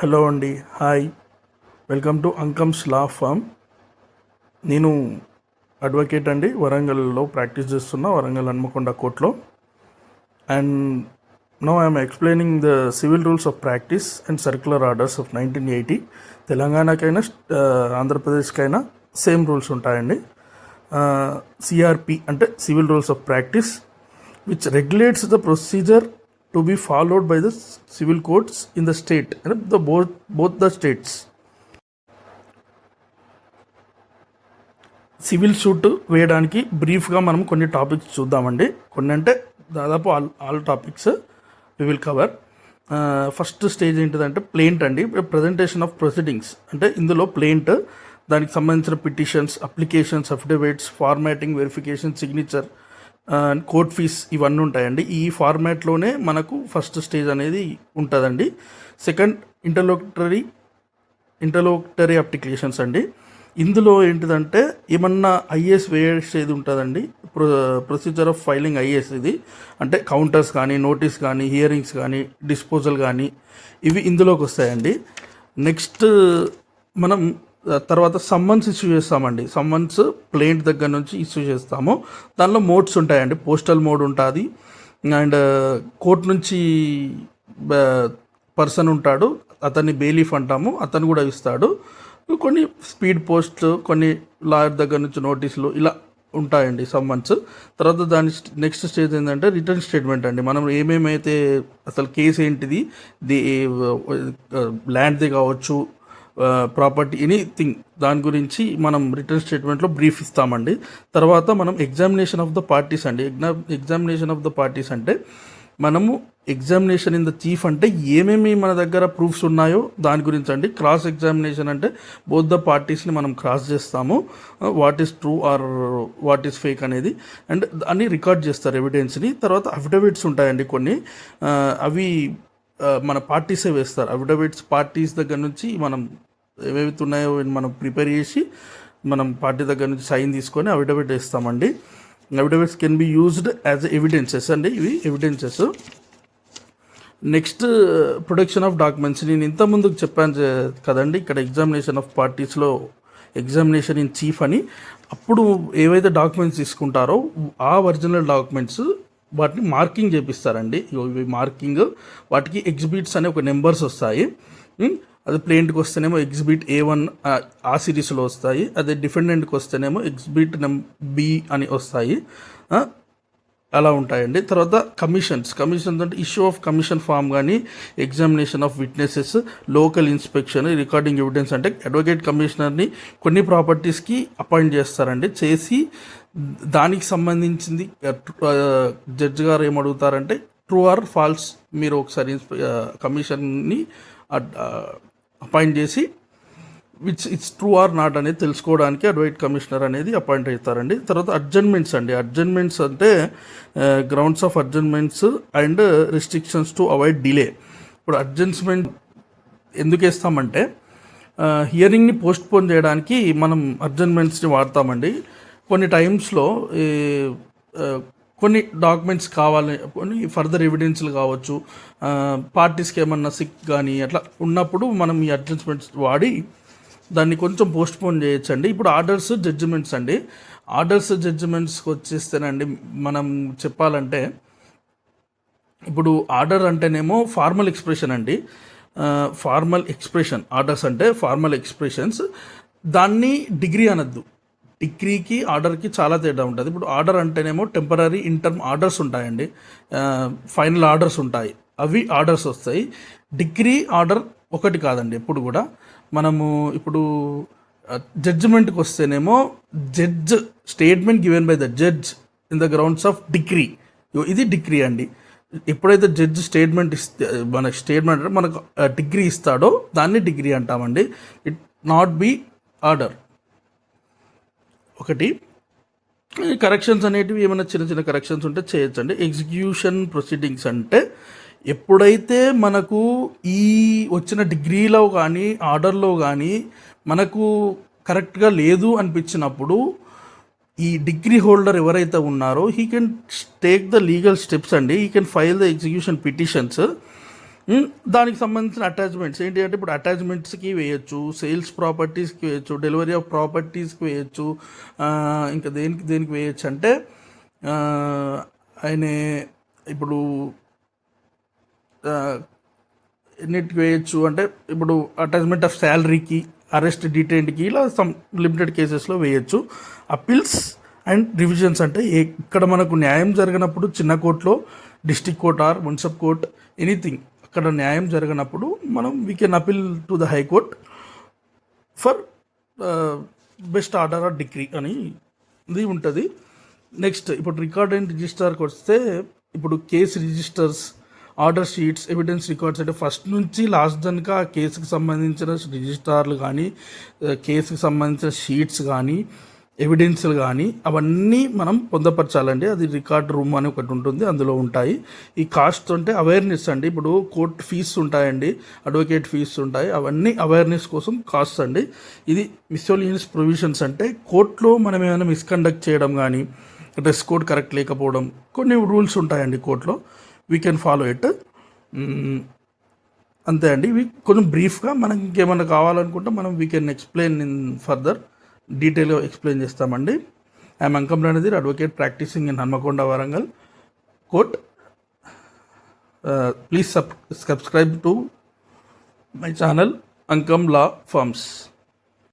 Hello అండి, hi. Welcome to అంకమ్స్ law firm. నేను అడ్వకేట్ అండి, వరంగల్లో ప్రాక్టీస్ చేస్తున్నా, వరంగల్ హన్మకొండ కోర్టులో. And no I'm explaining the civil rules of practice and circular orders of 1980. తెలంగాణకైనా ఆంధ్రప్రదేశ్కైనా సేమ్ రూల్స్ ఉంటాయండి. సిఆర్పి అంటే civil rules of practice, which regulates the procedure to be followed by the civil courts in the state and both the states. Civil suit వేయడానికి బ్రీఫ్గా మనం కొన్ని topics చూద్దామండి. కొన్ని అంటే దాదాపు all topics we will cover. First stage ఏంటిదంటే plaint అండి, ప్రజెంటేషన్ ఆఫ్ ప్రొసీడింగ్స్. అంటే ఇందులో ప్లెయింట్, దానికి సంబంధించిన petitions, applications, affidavits, formatting, verification, signature, court fees, ఇవన్నీ ఉంటాయండి. ఈ ఫార్మాట్లోనే మనకు ఫస్ట్ స్టేజ్ అనేది ఉంటుందండి. సెకండ్ ఇంటర్లోక్టరీ అప్లికేషన్స్ అండి. ఇందులో ఏంటిదంటే ఏమన్నా ఐఏఎస్ వేసేది ఉంటుందండి. ప్రొసీజర్ ఆఫ్ ఫైలింగ్ ఐఏఎస్, ఇది అంటే కౌంటర్స్ కానీ, నోటీస్ కానీ, హియరింగ్స్ కానీ, డిస్పోజల్ కానీ, ఇవి ఇందులోకి వస్తాయండి. నెక్స్ట్ మనం తర్వాత సమ్మన్స్ ఇష్యూ చేస్తామండి. సమ్మన్స్ ప్లెయింట్ దగ్గర నుంచి ఇష్యూ చేస్తాము. దానిలో మోడ్స్ ఉంటాయండి. పోస్టల్ మోడ్ ఉంటుంది, అండ్ కోర్టు నుంచి పర్సన్ ఉంటాడు, అతన్ని బెయిలీఫ్ అంటాము, అతను కూడా ఇస్తాడు. కొన్ని స్పీడ్ పోస్ట్లు, కొన్ని లాయర్ దగ్గర నుంచి నోటీసులు, ఇలా ఉంటాయండి సమ్మన్స్. తర్వాత దాని నెక్స్ట్ స్టేజ్ ఏంటంటే రిటర్న్ స్టేట్మెంట్ అండి. మనం ఏమేమైతే అసలు కేసు ఏంటిది, ల్యాండ్ది కావచ్చు, ప్రాపర్టీ, ఎనీథింగ్, దాని గురించి మనం రిటర్న్ స్టేట్మెంట్లో బ్రీఫ్ ఇస్తామండి. తర్వాత మనం ఎగ్జామినేషన్ ఆఫ్ ద పార్టీస్ అండి. ఎగ్జామినేషన్ ఆఫ్ ద పార్టీస్ అంటే మనము ఎగ్జామినేషన్ ఇన్ ద చీఫ్ అంటే ఏమేమి మన దగ్గర ప్రూఫ్స్ ఉన్నాయో దాని గురించి అండి. క్రాస్ ఎగ్జామినేషన్ అంటే బోత్ ద పార్టీస్ని మనం క్రాస్ చేస్తాము, what is true or what is fake అనేది, అండ్ అన్ని రికార్డ్ చేస్తారు ఎవిడెన్స్ని. తర్వాత అఫిడవిట్స్ ఉంటాయండి కొన్ని, అవి మన పార్టీసే వేస్తారు. అఫిడవిట్స్ పార్టీస్ దగ్గర నుంచి మనం ఏవైతే ఉన్నాయో మనం ప్రిపేర్ చేసి మనం పార్టీ దగ్గర నుంచి సైన్ తీసుకొని అఫిడవిట్ వేస్తామండి. Affidavits can be used as evidences అండి, ఇవి evidences. Next production of documents. నేను ఇంత ముందుకు చెప్పాను కదండి, ఇక్కడ ఎగ్జామినేషన్ ఆఫ్ పార్టీస్లో ఎగ్జామినేషన్ ఇన్ చీఫ్ అని. అప్పుడు ఏవైతే డాక్యుమెంట్స్ తీసుకుంటారో ఆ ఒరిజినల్ డాక్యుమెంట్స్ వాటిని మార్కింగ్ చేపిస్తారండి. ఇవి మార్కింగ్, వాటికి ఎగ్జిబిట్స్ అనే ఒక నెంబర్స్ వస్తాయి. అది ప్లెయింట్కి వస్తేనేమో ఎగ్జిబిట్ A1 ఆ సిరీస్లో వస్తాయి. అదే డిఫెండెంట్కి వస్తేనేమో ఎగ్జిబిట్ B అని వస్తాయి. అలా ఉంటాయండి. తర్వాత కమిషన్స్ అంటే ఇష్యూ ఆఫ్ కమిషన్ ఫామ్ కానీ, examination of witnesses, local inspection, recording evidence. అంటే అడ్వకేట్ కమిషనర్ని కొన్ని ప్రాపర్టీస్కి అపాయింట్ చేస్తారండి. చేసి దానికి సంబంధించింది జడ్జి గారు ఏమడుగుతారంటే ట్రూ ఆర్ ఫాల్స్, మీరు ఒకసారి కమిషన్ని అపాయింట్ చేసి ఇట్స్ ట్రూ ఆర్ నాట్ అనేది తెలుసుకోవడానికి అడ్వకేట్ కమిషనర్ అనేది అపాయింట్ అవుతారండి. తర్వాత అడ్జర్న్మెంట్స్ అండి. అడ్జర్న్మెంట్స్ అంటే grounds of adjournments and restrictions to avoid delay. ఇప్పుడు అడ్జర్న్మెంట్ ఎందుకు వేస్తామంటే హియరింగ్ని పోస్ట్పోన్ చేయడానికి మనం అడ్జర్న్మెంట్స్ని వాడతామండి. కొన్ని టైమ్స్లో కొన్ని డాక్యుమెంట్స్ కావాలి, కొన్ని ఫర్దర్ ఎవిడెన్స్లు కావచ్చు, పార్టీస్కి ఏమన్నా సిక్ కానీ అట్లా ఉన్నప్పుడు మనం ఈ అడ్జస్ట్మెంట్స్ వాడి దాన్ని కొంచెం పోస్ట్పోన్ చేయొచ్చండి. ఇప్పుడు ఆర్డర్స్ జడ్జిమెంట్స్ అండి. ఆర్డర్స్ జడ్జిమెంట్స్కి వచ్చేస్తేనండి మనం చెప్పాలంటే, ఇప్పుడు ఆర్డర్ అంటేనేమో ఫార్మల్ ఎక్స్ప్రెషన్ అండి. ఫార్మల్ ఎక్స్ప్రెషన్ ఆర్డర్స్ అంటే ఫార్మల్ ఎక్స్ప్రెషన్స్. దాన్ని డిగ్రీ అనద్దు. డిగ్రీకి ఆర్డర్కి చాలా తేడా ఉంటుంది. ఇప్పుడు ఆర్డర్ అంటేనేమో టెంపరీ ఇంటర్మ్ ఆర్డర్స్ ఉంటాయండి, ఫైనల్ ఆర్డర్స్ ఉంటాయి, అవి ఆర్డర్స్ వస్తాయి. డిగ్రీ ఆర్డర్ ఒకటి కాదండి ఎప్పుడు కూడా. మనము ఇప్పుడు జడ్జిమెంట్కి వస్తేనేమో judge statement given by the judge in the grounds of decree, ఇది డిగ్రీ అండి. ఎప్పుడైతే జడ్జ్ స్టేట్మెంట్ మనకు డిగ్రీ ఇస్తాడో దాన్ని డిగ్రీ అంటామండి. It not be order. ఒకటి కరెక్షన్స్ అనేటివి ఏమైనా చిన్న చిన్న కరెక్షన్స్ ఉంటే చేయొచ్చండి. ఎగ్జిక్యూషన్ ప్రొసీడింగ్స్ అంటే ఎప్పుడైతే మనకు ఈ వచ్చిన డిగ్రీలో కానీ ఆర్డర్లో కానీ మనకు కరెక్ట్గా లేదు అనిపించినప్పుడు ఈ డిగ్రీ హోల్డర్ ఎవరైతే ఉన్నారో he can take the legal steps అండి. He can file the execution petitions దానికి సంబంధించిన అటాచ్మెంట్స్ ఏంటి అంటే ఇప్పుడు అటాచ్మెంట్స్కి వేయచ్చు, సేల్స్ ప్రాపర్టీస్కి వేయచ్చు, డెలివరీ ఆఫ్ ప్రాపర్టీస్కి వేయచ్చు, ఇంకా దేనికి దేనికి వేయచ్చు అంటే ఆయన ఇప్పుడు ఎన్నిటికి వేయచ్చు అంటే ఇప్పుడు అటాచ్మెంట్ ఆఫ్ శాలరీకి, అరెస్ట్ డీటెయిన్కి, ఇలా సమ్ లిమిటెడ్ కేసెస్లో వేయచ్చు. అపీల్స్ అండ్ రివిజన్స్ అంటే ఇక్కడ మనకు న్యాయం జరిగినప్పుడు చిన్న కోర్టులో, district court or municipal court, anything అక్కడ న్యాయం జరిగినప్పుడు మనం we can appeal to the high court for best order or decree అని ఇది ఉంటుంది. నెక్స్ట్ ఇప్పుడు రికార్డ్ అండ్ రిజిస్టర్కి వస్తే ఇప్పుడు case registers, order sheets, evidence records అంటే ఫస్ట్ నుంచి లాస్ట్ దాకా ఆ కేసుకి సంబంధించిన రిజిస్టార్లు కానీ, కేసుకి సంబంధించిన షీట్స్ కానీ, ఎవిడెన్స్లు కానీ అవన్నీ మనం పొందపరచాలండి. అది రికార్డ్ రూమ్ అని ఒకటి ఉంటుంది, అందులో ఉంటాయి. ఈ కాస్ట్ అంటే అవేర్నెస్ అండి. ఇప్పుడు కోర్ట్ ఫీస్ ఉంటాయండి, అడ్వకేట్ ఫీస్ ఉంటాయి, అవన్నీ అవేర్నెస్ కోసం కాస్ట్ అండి. ఇది మిస్సెలేనియస్ ప్రొవిజన్స్ అంటే కోర్టులో మనం ఏమైనా మిస్కండక్ట్ చేయడం కానీ, డ్రెస్ కోడ్ కరెక్ట్ లేకపోవడం, కొన్ని రూల్స్ ఉంటాయండి కోర్టులో, వీ కెన్ ఫాలో ఇట్. అంతే అండి. ఇవి కొంచెం బ్రీఫ్గా మనకి ఇంకేమైనా కావాలనుకుంటే మనం we can explain in further, డీటెయిల్గా ఎక్స్ప్లెయిన్ చేస్తామండి. I'm Ankam Randhir, advocate practising in Hanmakonda, Warangal court. Please subscribe to my channel Ankam law firms.